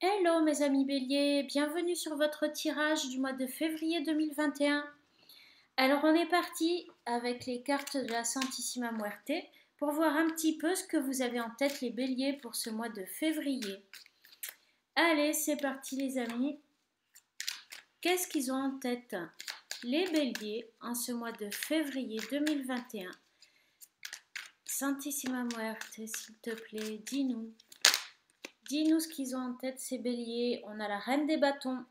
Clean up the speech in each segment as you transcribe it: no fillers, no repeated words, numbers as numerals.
Hello mes amis béliers, bienvenue sur votre tirage du mois de février 2021. Alors on est parti avec les cartes de la Santissima Muerte pour voir un petit peu ce que vous avez en tête les béliers pour ce mois de février. Allez, c'est parti les amis. Qu'est-ce qu'ils ont en tête les béliers en ce mois de février 2021? Santissima Muerte, s'il te plaît, dis-nous. Dis-nous ce qu'ils ont en tête ces béliers. On a la reine des bâtons.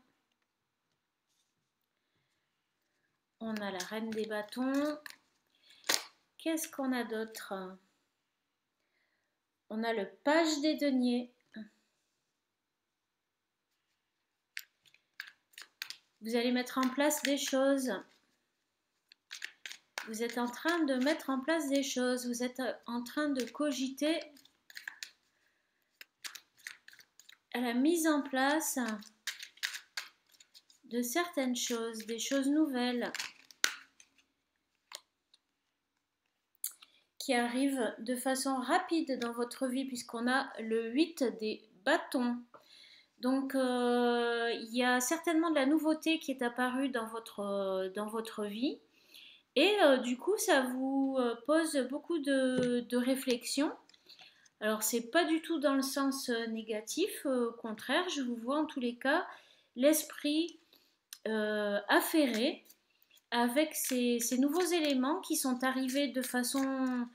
On a la reine des bâtons. Qu'est-ce qu'on a d'autre? On a le page des deniers. Vous allez mettre en place des choses. Vous êtes en train de mettre en place des choses. Vous êtes en train de cogiter à la mise en place de certaines choses, des choses nouvelles qui arrivent de façon rapide dans votre vie puisqu'on a le 8 des bâtons. Donc il y a certainement de la nouveauté qui est apparue dans votre vie et du coup ça vous pose beaucoup de réflexions. Alors c'est pas du tout dans le sens négatif, au contraire, je vous vois en tous les cas l'esprit affairé avec ces nouveaux éléments qui sont arrivés de façon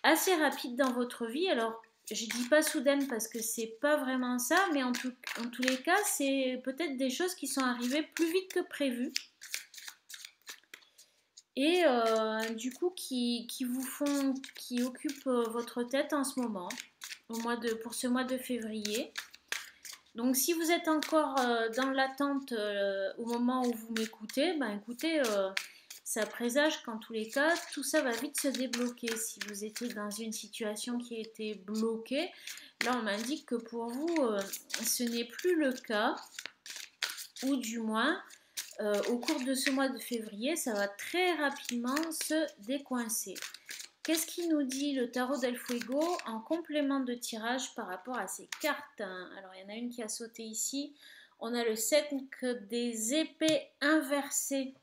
assez rapide dans votre vie. Alors je dis pas soudaine parce que c'est pas vraiment ça, mais en tous les cas c'est peut-être des choses qui sont arrivées plus vite que prévu et du coup qui occupent votre tête en ce moment pour ce mois de février. Donc si vous êtes encore dans l'attente au moment où vous m'écoutez, ben écoutez, ça présage qu'en tous les cas, tout ça va vite se débloquer. Si vous étiez dans une situation qui était bloquée, là on m'indique que pour vous, ce n'est plus le cas, ou du moins, au cours de ce mois de février, ça va très rapidement se décoincer. Qu'est-ce qui nous dit le tarot del Fuego en complément de tirage par rapport à ces cartes? Alors, il y en a une qui a sauté ici. On a le 5 des épées inversées.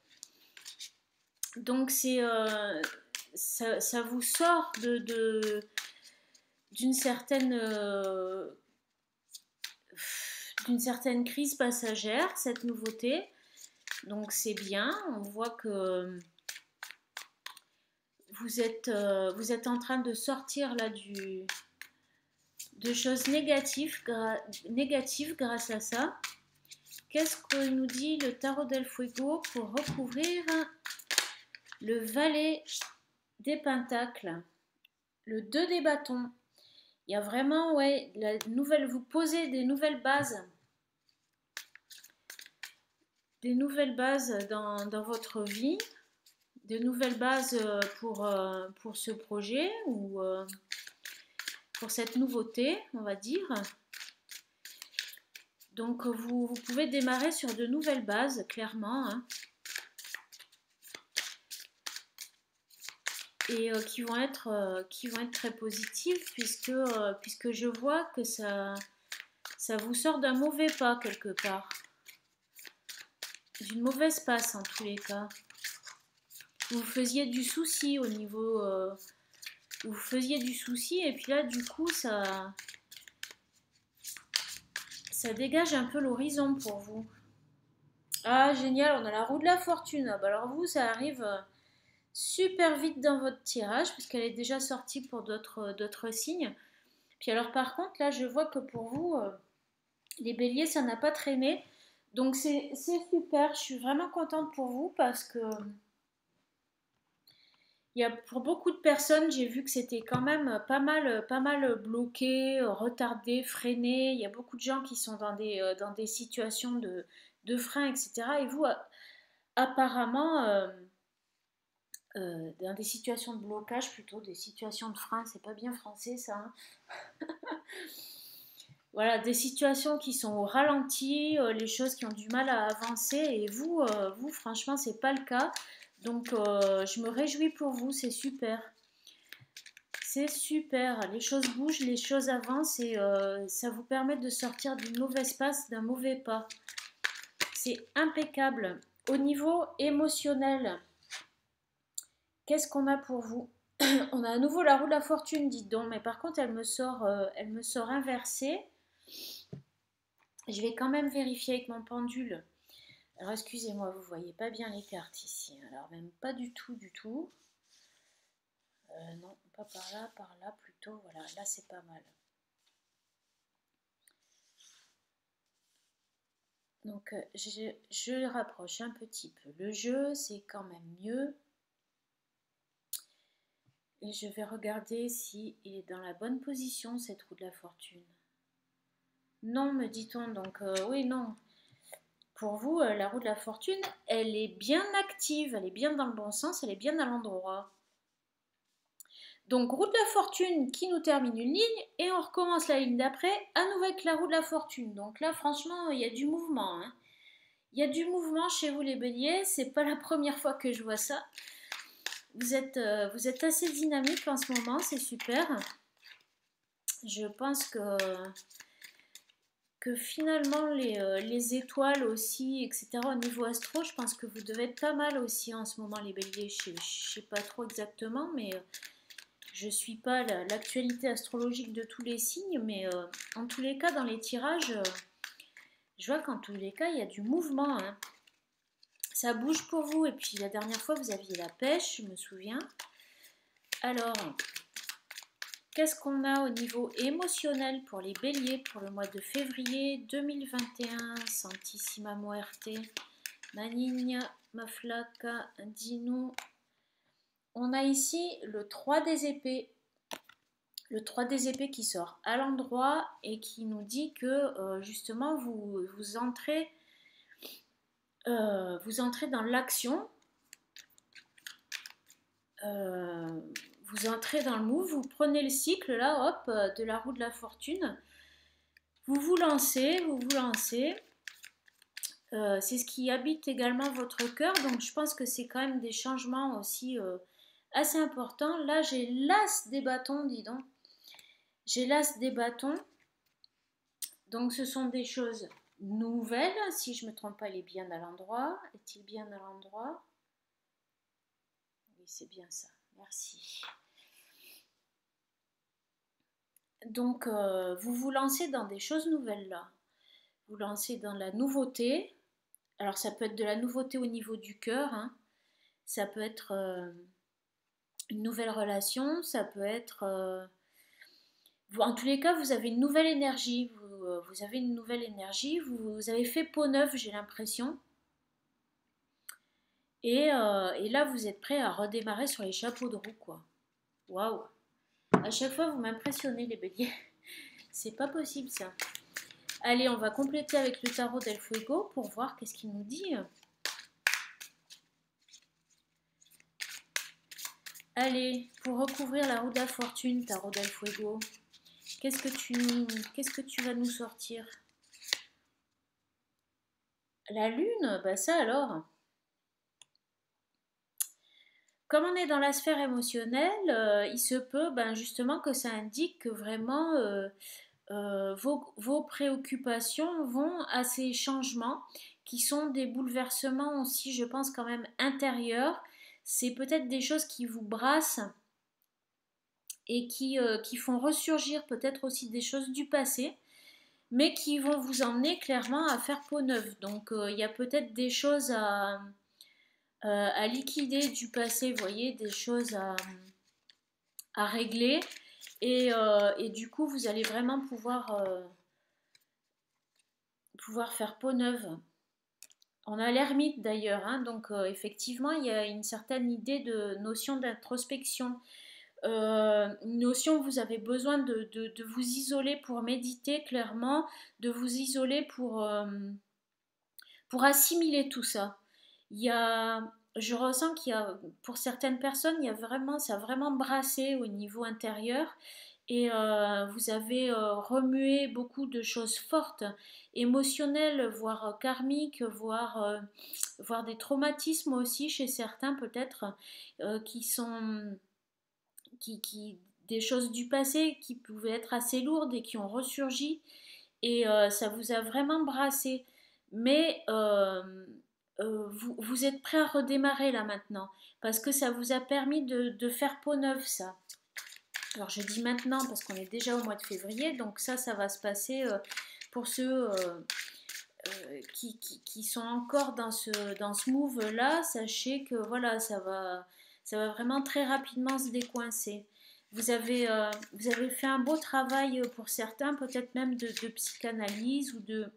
Donc, ça vous sort d'une certaine crise passagère, cette nouveauté. Donc, c'est bien. On voit que vous êtes en train de sortir là de choses négatives grâce à ça. Qu'est-ce que nous dit le tarot del Fuego pour recouvrir le valet des pentacles, le 2 des bâtons? Il y a vraiment, vous posez des nouvelles bases dans votre vie, de nouvelles bases pour ce projet ou pour cette nouveauté, on va dire. Donc vous pouvez démarrer sur de nouvelles bases, clairement, hein, et qui vont être très positives puisque je vois que ça vous sort d'un mauvais pas quelque part, d'une mauvaise passe en tous les cas. Vous faisiez du souci au niveau... vous faisiez du souci et puis là du coup ça dégage un peu l'horizon pour vous. Ah génial, on a la roue de la fortune. Ah, bah alors vous ça arrive super vite dans votre tirage puisqu'elle est déjà sortie pour d'autres signes. Puis alors par contre là je vois que pour vous les béliers ça n'a pas traîné. Donc c'est super, je suis vraiment contente pour vous parce que pour beaucoup de personnes, j'ai vu que c'était quand même pas mal bloqué, retardé, freiné. Il y a beaucoup de gens qui sont dans des situations de frein, etc. Et vous, apparemment, dans des situations de blocage, plutôt des situations de frein, c'est pas bien français ça, hein. Voilà, des situations qui sont au ralenti, les choses qui ont du mal à avancer. Et vous, franchement, c'est pas le cas. Donc, je me réjouis pour vous, c'est super. C'est super, les choses bougent, les choses avancent et ça vous permet de sortir d'une mauvaise passe, d'un mauvais pas. C'est impeccable. Au niveau émotionnel, qu'est-ce qu'on a pour vous? On a à nouveau la roue de la fortune, dites donc, mais par contre elle me sort inversée. Je vais quand même vérifier avec mon pendule. Alors excusez-moi, vous voyez pas bien les cartes ici. Alors même pas du tout, du tout. Non, pas par là plutôt. Voilà, là c'est pas mal. Donc je rapproche un petit peu. Le jeu, c'est quand même mieux. Et je vais regarder si il est dans la bonne position, cette roue de la fortune. Non, me dit-on. Donc oui, non. Pour vous, la roue de la fortune, elle est bien active, elle est bien dans le bon sens, elle est bien à l'endroit. Donc roue de la fortune qui nous termine une ligne et on recommence la ligne d'après à nouveau avec la roue de la fortune. Donc là franchement il y a du mouvement. Hein. Il y a du mouvement chez vous les béliers, c'est pas la première fois que je vois ça. Vous êtes assez dynamique en ce moment, c'est super. Je pense que finalement les étoiles aussi, etc. au niveau astro, je pense que vous devez être pas mal aussi en ce moment les béliers. Je ne sais pas trop exactement, mais je ne suis pas l'actualité astrologique de tous les signes, mais en tous les cas, dans les tirages, je vois qu'en tous les cas, il y a du mouvement. Hein. Ça bouge pour vous. Et puis la dernière fois, vous aviez la pêche, je me souviens. Alors, qu'est-ce qu'on a au niveau émotionnel pour les béliers pour le mois de février 2021? Santissima Muerte, Manigna, Maflaca, Dino. On a ici le 3 des épées. Le 3 des épées qui sort à l'endroit et qui nous dit que justement vous entrez dans l'action, vous entrez dans le move, vous prenez le cycle là, hop, de la roue de la fortune, vous vous lancez, c'est ce qui habite également votre cœur, donc je pense que c'est quand même des changements aussi assez importants. Là j'ai l'as des bâtons, dis donc. J'ai l'as des bâtons, donc ce sont des choses nouvelles. Si je ne me trompe pas, il est bien à l'endroit. Est-il bien à l'endroit? Oui, c'est bien ça. Merci. Donc, vous vous lancez dans des choses nouvelles là. Vous lancez dans la nouveauté. Alors, ça peut être de la nouveauté au niveau du cœur. Hein. Ça peut être une nouvelle relation. Ça peut être... en tous les cas, vous avez une nouvelle énergie. Vous avez une nouvelle énergie. Vous avez fait peau neuve, j'ai l'impression. Et là, vous êtes prêt à redémarrer sur les chapeaux de roue, quoi. Waouh! À chaque fois, vous m'impressionnez, les béliers. C'est pas possible, ça. Allez, on va compléter avec le tarot del Fuego pour voir qu'est-ce qu'il nous dit. Allez, pour recouvrir la roue de la fortune, tarot del Fuego, qu'est-ce que tu vas nous sortir? La lune? Bah ça alors. Comme on est dans la sphère émotionnelle, il se peut justement que ça indique que vraiment vos préoccupations vont à ces changements qui sont des bouleversements aussi, je pense, quand même intérieurs. C'est peut-être des choses qui vous brassent et qui font ressurgir peut-être aussi des choses du passé, mais qui vont vous emmener clairement à faire peau neuve. Donc il y a peut-être des choses à liquider du passé, vous voyez, des choses à régler. Et du coup, vous allez vraiment pouvoir faire peau neuve. On a l'ermite d'ailleurs, hein, donc effectivement, il y a une certaine idée de notion d'introspection. Une notion où vous avez besoin de vous isoler pour méditer clairement, de vous isoler pour assimiler tout ça. Je ressens qu'il y a, pour certaines personnes, ça a vraiment brassé au niveau intérieur et vous avez remué beaucoup de choses fortes, émotionnelles, voire karmiques, voire des traumatismes aussi chez certains peut-être, qui sont des choses du passé qui pouvaient être assez lourdes et qui ont ressurgi et ça vous a vraiment brassé. Mais vous êtes prêt à redémarrer là maintenant parce que ça vous a permis de faire peau neuve ça. Alors je dis maintenant parce qu'on est déjà au mois de février, donc ça va se passer pour ceux qui sont encore dans ce move-là, sachez que voilà, ça va vraiment très rapidement se décoincer. Vous avez fait un beau travail pour certains, peut-être même de psychanalyse ou de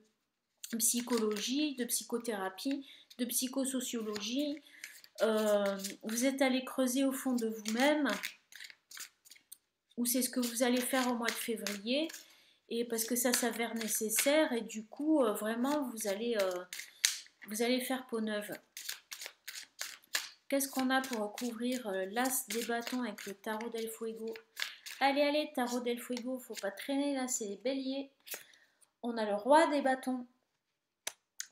psychologie, de psychothérapie, de psychosociologie. Vous êtes allé creuser au fond de vous-même, ou c'est ce que vous allez faire au mois de février, et parce que ça s'avère nécessaire, et du coup, vraiment, vous allez faire peau neuve. Qu'est-ce qu'on a pour couvrir l'as des bâtons avec le tarot del fuego? Allez, allez, tarot del fuego, faut pas traîner là, c'est les béliers. On a le roi des bâtons.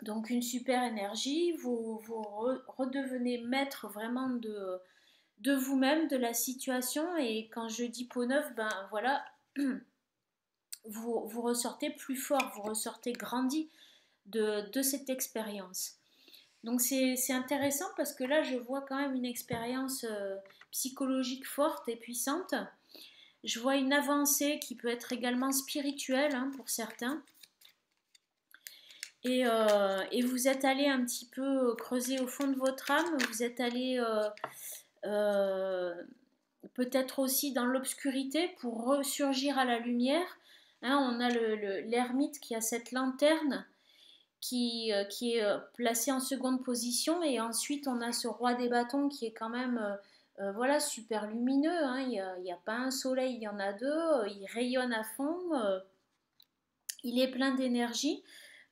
Donc une super énergie, vous redevenez maître vraiment de vous-même, de la situation. Et quand je dis peau neuve, ben voilà, vous ressortez plus fort, vous ressortez grandi de cette expérience. Donc c'est intéressant parce que là, je vois quand même une expérience psychologique forte et puissante. Je vois une avancée qui peut être également spirituelle hein, pour certains. Et vous êtes allé un petit peu creuser au fond de votre âme, vous êtes allé peut-être aussi dans l'obscurité pour ressurgir à la lumière. Hein, on a l'ermite qui a cette lanterne qui est placée en seconde position et ensuite on a ce roi des bâtons qui est quand même voilà, super lumineux. Hein, il n'y a pas un soleil, il y en a deux, il rayonne à fond, il est plein d'énergie.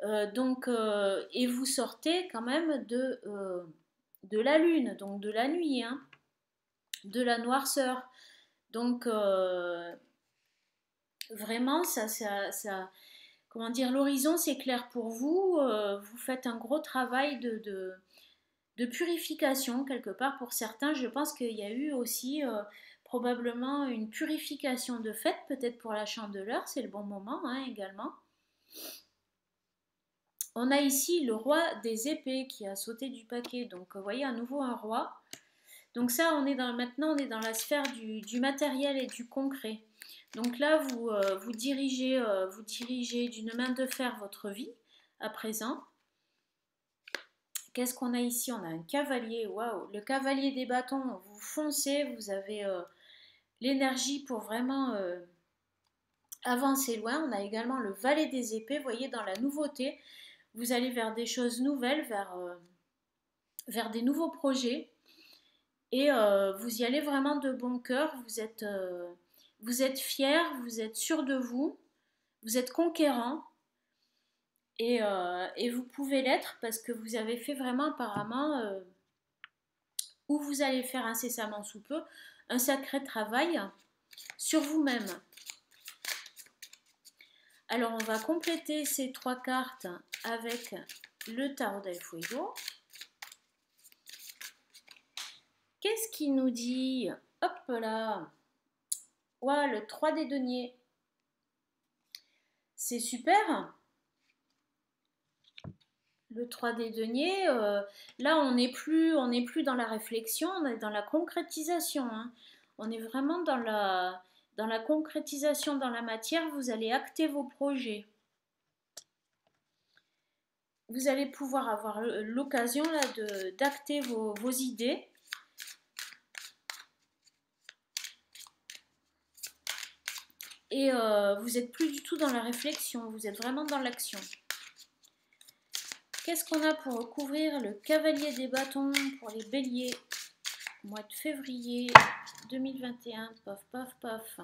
Et vous sortez quand même de la lune, donc de la nuit, hein, de la noirceur. Donc vraiment, comment dire, l'horizon c'est clair pour vous. Vous faites un gros travail de purification quelque part pour certains. Je pense qu'il y a eu aussi probablement une purification de fait, peut-être pour la chandeleur, c'est le bon moment hein, également. On a ici le roi des épées qui a sauté du paquet. Donc, vous voyez, à nouveau un roi. Donc ça, maintenant, on est dans la sphère du matériel et du concret. Donc là, vous dirigez d'une main de fer votre vie à présent. Qu'est-ce qu'on a ici? On a un cavalier. Waouh! Le cavalier des bâtons. Vous foncez, vous avez l'énergie pour vraiment avancer loin. On a également le valet des épées. Vous voyez, dans la nouveauté. Vous allez vers des choses nouvelles, vers des nouveaux projets et vous y allez vraiment de bon cœur. Vous êtes fier, vous êtes sûr de vous, vous êtes conquérant et vous pouvez l'être parce que vous avez fait vraiment apparemment, ou vous allez faire incessamment sous peu, un sacré travail sur vous-même. Alors on va compléter ces 3 cartes avec le tarot del fuego. Qu'est-ce qu'il nous dit? Hop là. Ouah, le 3 des deniers. C'est super. Le 3 des deniers, là on n'est plus dans la réflexion, on est dans la concrétisation. Hein. On est vraiment dans la concrétisation dans la matière. Vous allez acter vos projets. Vous allez pouvoir avoir l'occasion là d'acter vos idées. Et vous n'êtes plus du tout dans la réflexion, vous êtes vraiment dans l'action. Qu'est-ce qu'on a pour recouvrir le cavalier des bâtons pour les béliers? Mois de février 2021, paf, paf, paf.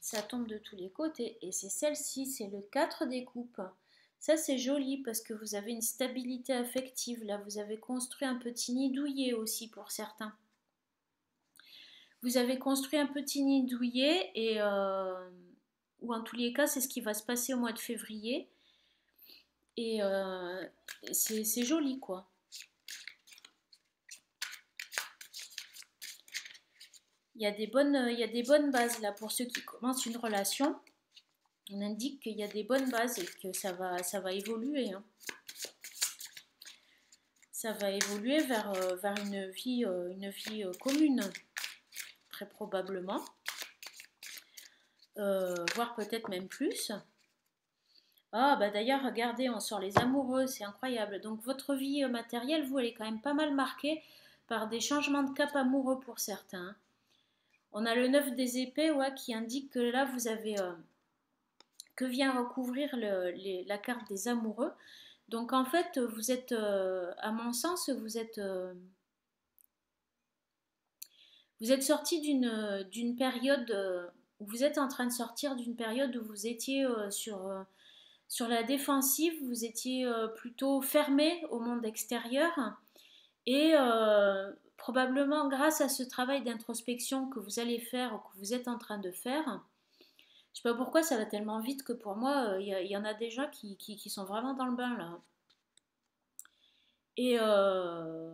Ça tombe de tous les côtés. Et c'est celle-ci, c'est le 4 des coupes. Ça, c'est joli parce que vous avez une stabilité affective. Là, vous avez construit un petit nid douillet aussi pour certains. Vous avez construit un petit nid douillet et... ou en tous les cas, c'est ce qui va se passer au mois de février. Et c'est joli, quoi. il y a des bonnes bases là pour ceux qui commencent une relation. On indique qu'il y a des bonnes bases et que ça va évoluer, hein. Ça va évoluer vers une vie commune, très probablement, voire peut-être même plus. Ah, bah d'ailleurs, regardez, on sort les amoureux, c'est incroyable. Donc votre vie matérielle, vous, elle est quand même pas mal marquée par des changements de cap amoureux pour certains, hein. On a le 9 des épées, ouais, qui indique que là, vous avez... que vient recouvrir la carte des amoureux. Donc en fait, vous êtes, à mon sens, vous êtes sorti d'une période, où vous êtes en train de sortir d'une période où vous étiez sur la défensive, vous étiez plutôt fermé au monde extérieur et probablement grâce à ce travail d'introspection que vous allez faire ou que vous êtes en train de faire, je sais pas pourquoi ça va tellement vite que pour moi, y en a déjà qui sont vraiment dans le bain là. Et, euh,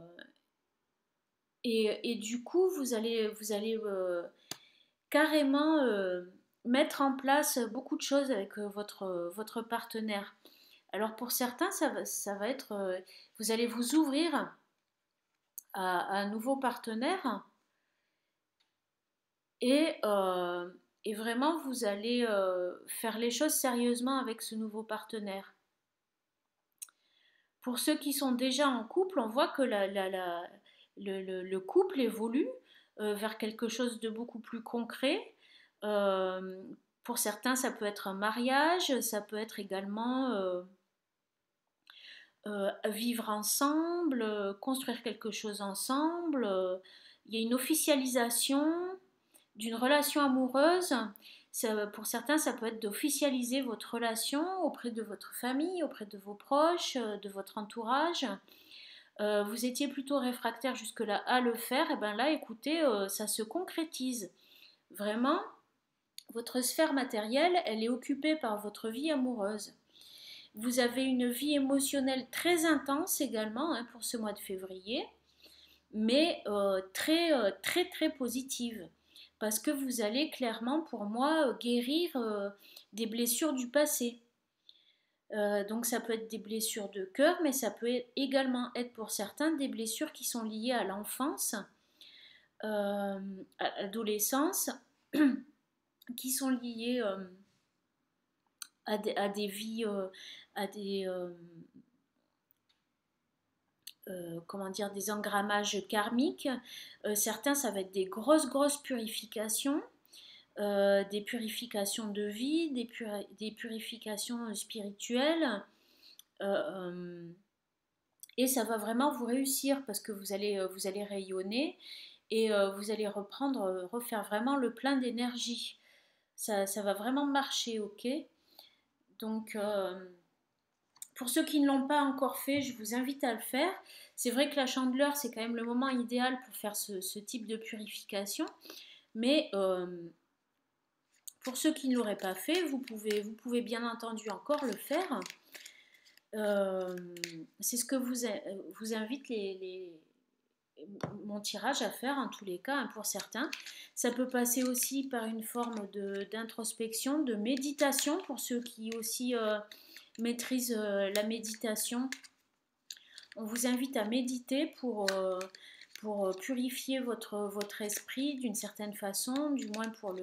et du coup, vous allez carrément mettre en place beaucoup de choses avec votre partenaire. Alors pour certains, ça va être, vous allez vous ouvrir à un nouveau partenaire et, euh, et vraiment vous allez faire les choses sérieusement avec ce nouveau partenaire. Pour ceux qui sont déjà en couple, on voit que le couple évolue vers quelque chose de beaucoup plus concret. Euh, pour certains, ça peut être un mariage, ça peut être également vivre ensemble, construire quelque chose ensemble. Il y a une officialisation d'une relation amoureuse. Pour certains, ça peut être d'officialiser votre relation auprès de votre famille, auprès de vos proches, de votre entourage. Vous étiez plutôt réfractaire jusque-là à le faire, et bien là, écoutez, ça se concrétise. Vraiment, votre sphère matérielle, elle est occupée par votre vie amoureuse. Vous avez une vie émotionnelle très intense également, hein, pour ce mois de février, mais très très positive. Parce que vous allez clairement, pour moi, guérir des blessures du passé. Donc ça peut être des blessures de cœur, mais ça peut également être pour certains des blessures qui sont liées à l'enfance, à l'adolescence, qui sont liées à des vies, à des, comment dire, des engrammages karmiques. Certains, ça va être des grosses purifications, des purifications de vie, des purifications spirituelles. Euh, et ça va vraiment vous réussir parce que vous allez rayonner et vous allez refaire vraiment le plein d'énergie. Ça va vraiment marcher, ok? Donc, pour ceux qui ne l'ont pas encore fait, je vous invite à le faire. C'est vrai que la chandeleur, c'est quand même le moment idéal pour faire ce type de purification. Mais pour ceux qui ne l'auraient pas fait, vous pouvez bien entendu encore le faire. C'est ce que vous invite mon tirage à faire en tous les cas, hein, pour certains. Ça peut passer aussi par une forme d'introspection, de méditation pour ceux qui aussi maîtrisent la méditation. On vous invite à méditer pour purifier votre esprit d'une certaine façon, du moins pour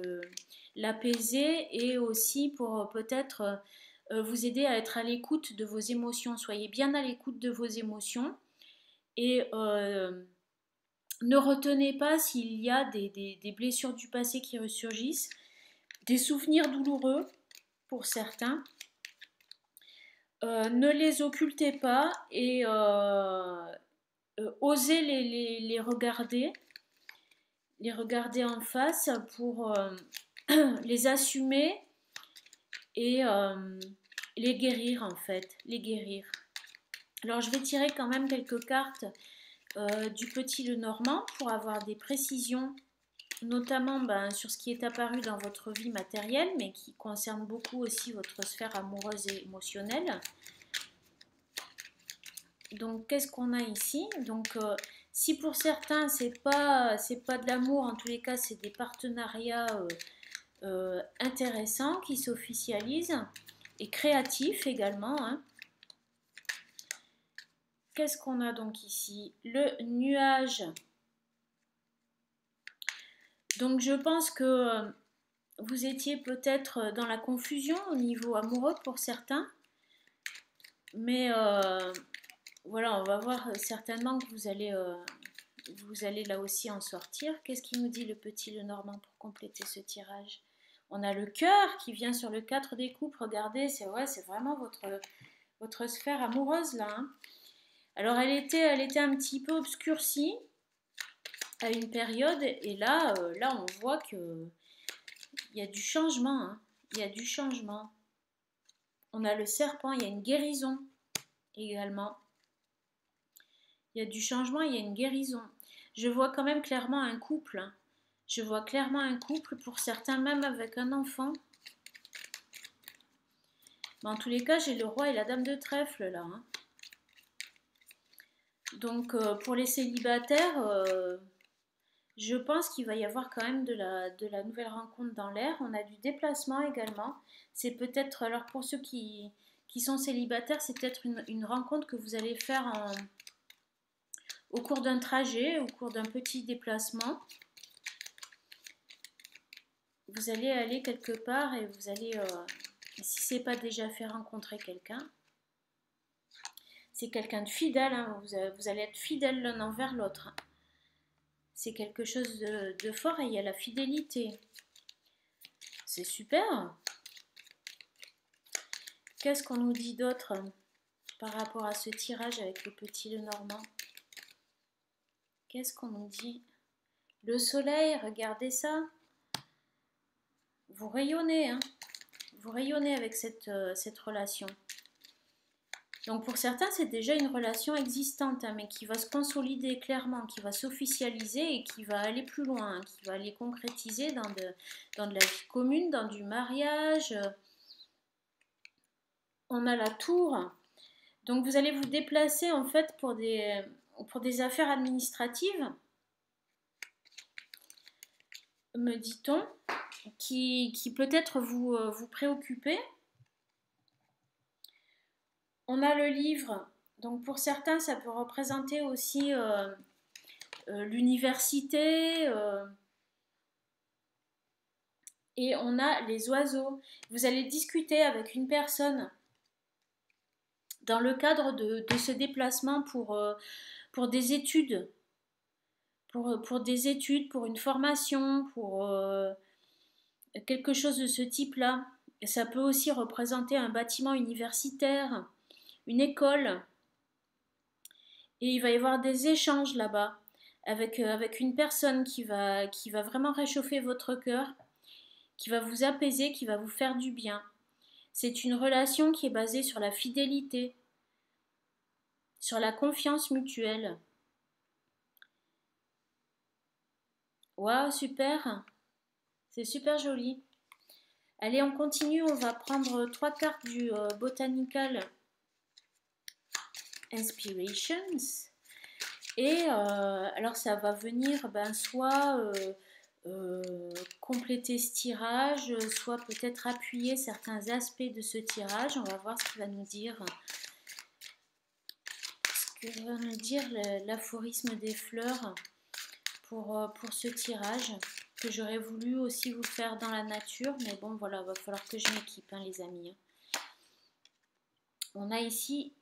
l'apaiser et aussi pour peut-être vous aider à être à l'écoute de vos émotions. Soyez bien à l'écoute de vos émotions et ne retenez pas s'il y a des blessures du passé qui ressurgissent, des souvenirs douloureux pour certains. Ne les occultez pas et osez les regarder en face pour les assumer et les guérir en fait, les guérir. Alors je vais tirer quand même quelques cartes du petit Lenormand pour avoir des précisions, notamment sur ce qui est apparu dans votre vie matérielle, mais qui concerne beaucoup aussi votre sphère amoureuse et émotionnelle. Donc qu'est-ce qu'on a ici? Donc Si pour certains, c'est pas de l'amour, en tous les cas, c'est des partenariats intéressants qui s'officialisent et créatifs également, hein. Qu'est-ce qu'on a donc ici? Le nuage. Donc je pense que vous étiez peut-être dans la confusion au niveau amoureux pour certains. Mais voilà, on va voir certainement que vous allez là aussi en sortir. Qu'est-ce qu'il nous dit le petit Lenormand pour compléter ce tirage? On a le cœur qui vient sur le 4 des coupes. Regardez, c'est vraiment votre sphère amoureuse là, hein. Alors elle était un petit peu obscurcie à une période et là, on voit que il y a du changement, hein. Il y a du changement. On a le serpent, il y a une guérison également. Il y a du changement, il y a une guérison. Je vois quand même clairement un couple, hein. Je vois clairement un couple, pour certains même avec un enfant. Mais en tous les cas, j'ai le roi et la dame de trèfle là, hein. Donc pour les célibataires, je pense qu'il va y avoir quand même de la nouvelle rencontre dans l'air. On a du déplacement également. C'est peut-être, alors pour ceux qui sont célibataires, c'est peut-être une rencontre que vous allez faire au cours d'un trajet, au cours d'un petit déplacement. Vous allez aller quelque part et vous allez, si ce n'est pas déjà fait, rencontrer quelqu'un. C'est quelqu'un de fidèle, hein. Vous allez être fidèles l'un envers l'autre, hein. C'est quelque chose de fort et il y a la fidélité. C'est super. Qu'est-ce qu'on nous dit d'autre par rapport à ce tirage avec le petit Lenormand? Qu'est-ce qu'on nous dit? Le soleil, regardez ça. Vous rayonnez, hein. Vous rayonnez avec cette relation. Donc pour certains, c'est déjà une relation existante, hein, mais qui va se consolider clairement, qui va s'officialiser et qui va aller plus loin, hein, qui va aller concrétiser dans de la vie commune, dans du mariage. On a la tour. Donc vous allez vous déplacer en fait pour des affaires administratives, me dit-on, qui peut-être vous préoccuper. On a le livre, donc pour certains ça peut représenter aussi l'université, et on a les oiseaux. Vous allez discuter avec une personne dans le cadre de ce déplacement pour des études, pour des études, pour une formation, pour quelque chose de ce type-là. Ça peut aussi représenter un bâtiment universitaire, une école. Et il va y avoir des échanges là-bas avec une personne qui va vraiment réchauffer votre cœur, qui va vous apaiser, qui va vous faire du bien. C'est une relation qui est basée sur la fidélité, sur la confiance mutuelle. Waouh, super! C'est super joli. Allez, on continue, on va prendre 3 cartes du Botanical Inspirations. Et alors ça va venir soit compléter ce tirage, soit peut-être appuyer certains aspects de ce tirage. On va voir ce qu'il va nous dire. Ce que va nous dire l'aphorisme des fleurs pour ce tirage, que j'aurais voulu aussi vous faire dans la nature, mais bon voilà, va falloir que je m'équipe, hein, les amis. On a ici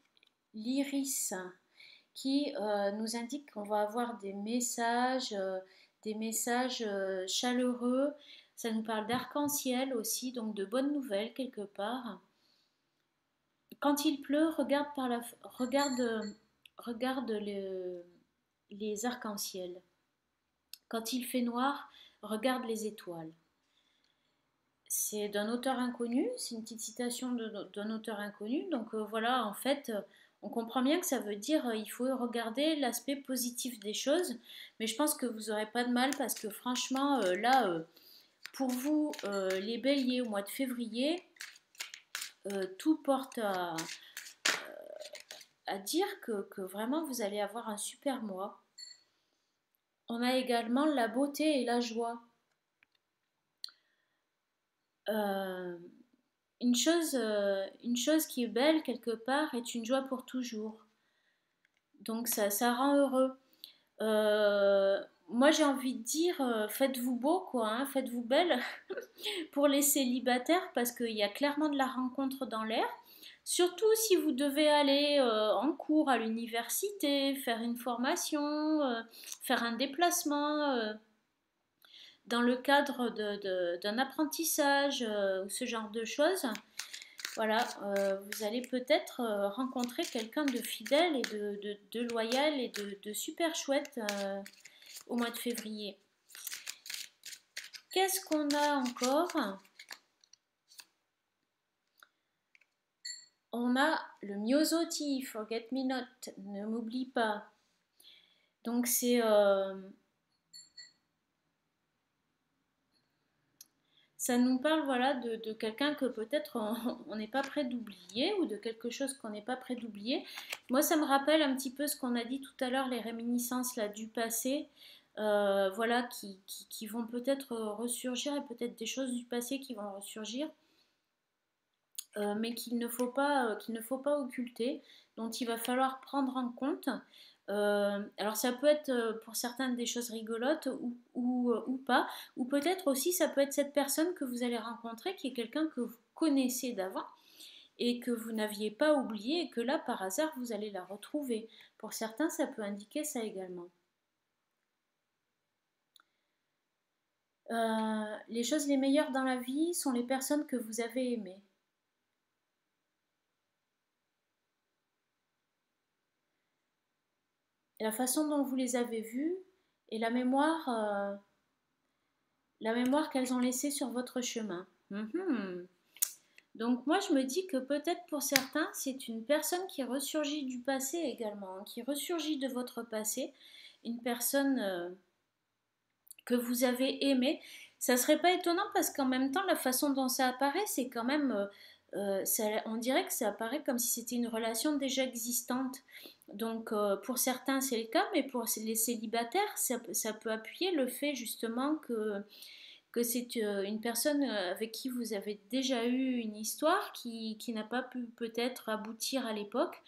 l'iris qui nous indique qu'on va avoir des messages chaleureux. Ça nous parle d'arc-en-ciel aussi, donc de bonnes nouvelles quelque part. Quand il pleut, regarde les arcs-en-ciel. Quand il fait noir, regarde les étoiles. C'est d'un auteur inconnu, c'est une petite citation d'un auteur inconnu. Donc voilà, en fait, on comprend bien que ça veut dire il faut regarder l'aspect positif des choses. Mais je pense que vous n'aurez pas de mal parce que franchement, là, pour vous, les béliers au mois de février, tout porte à dire que vraiment vous allez avoir un super mois. On a également la beauté et la joie. Euh, une chose qui est belle quelque part est une joie pour toujours. Donc ça rend heureux. Moi j'ai envie de dire, faites-vous beau quoi, hein, faites-vous belle pour les célibataires parce qu'il y a clairement de la rencontre dans l'air. Surtout si vous devez aller en cours à l'université, faire une formation, faire un déplacement dans le cadre d'un apprentissage ou ce genre de choses. Voilà, vous allez peut-être rencontrer quelqu'un de fidèle et de loyal et de super chouette au mois de février. Qu'est-ce qu'on a encore? On a le Myosotis, Forget Me Not, ne m'oublie pas. Donc ça nous parle voilà, de quelqu'un que peut-être on n'est pas prêt d'oublier ou de quelque chose qu'on n'est pas prêt d'oublier. Moi, ça me rappelle un petit peu ce qu'on a dit tout à l'heure, les réminiscences là, du passé, voilà, qui vont peut-être ressurgir et peut-être des choses du passé qui vont ressurgir, mais qu'il ne faut pas occulter, dont il va falloir prendre en compte. Alors ça peut être pour certaines des choses rigolotes ou pas, ou peut-être aussi ça peut être cette personne que vous allez rencontrer qui est quelqu'un que vous connaissez d'avant et que vous n'aviez pas oublié et que là par hasard vous allez la retrouver. Pour certains ça peut indiquer ça également. Les choses les meilleures dans la vie sont les personnes que vous avez aimées. La façon dont vous les avez vues et la mémoire qu'elles ont laissée sur votre chemin. Donc moi je me dis que peut-être pour certains c'est une personne qui ressurgit du passé également, hein, qui ressurgit de votre passé, une personne que vous avez aimée. Ça serait pas étonnant parce qu'en même temps la façon dont ça apparaît c'est quand même, on dirait que ça apparaît comme si c'était une relation déjà existante. Donc pour certains c'est le cas, mais pour les célibataires ça peut appuyer le fait justement que c'est une personne avec qui vous avez déjà eu une histoire qui n'a pas pu peut-être aboutir à l'époque,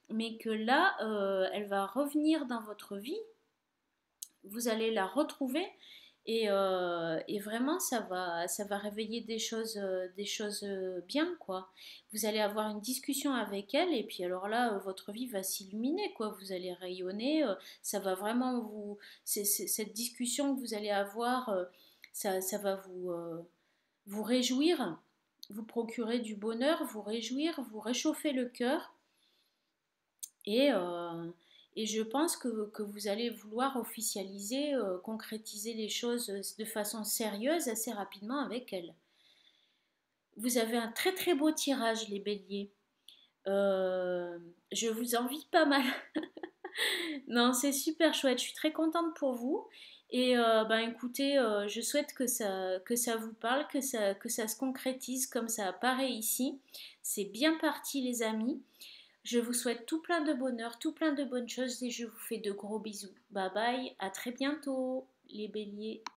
mais que là, elle va revenir dans votre vie, vous allez la retrouver et vraiment ça va réveiller des choses bien quoi. Vous allez avoir une discussion avec elle et puis alors là votre vie va s'illuminer quoi. Vous allez rayonner, ça va vraiment cette discussion que vous allez avoir, ça va vous réjouir, vous procurer du bonheur, vous réjouir, vous réchauffer le cœur et, euh, et je pense que vous allez vouloir officialiser, concrétiser les choses de façon sérieuse assez rapidement avec elle. Vous avez un très très beau tirage les béliers. Euh, je vous envie pas mal. Non, c'est super chouette. Je suis très contente pour vous. Et ben écoutez, je souhaite que ça vous parle, que ça se concrétise comme ça apparaît ici. C'est bien parti, les amis. Je vous souhaite tout plein de bonheur, tout plein de bonnes choses et je vous fais de gros bisous. Bye bye, à très bientôt, les béliers.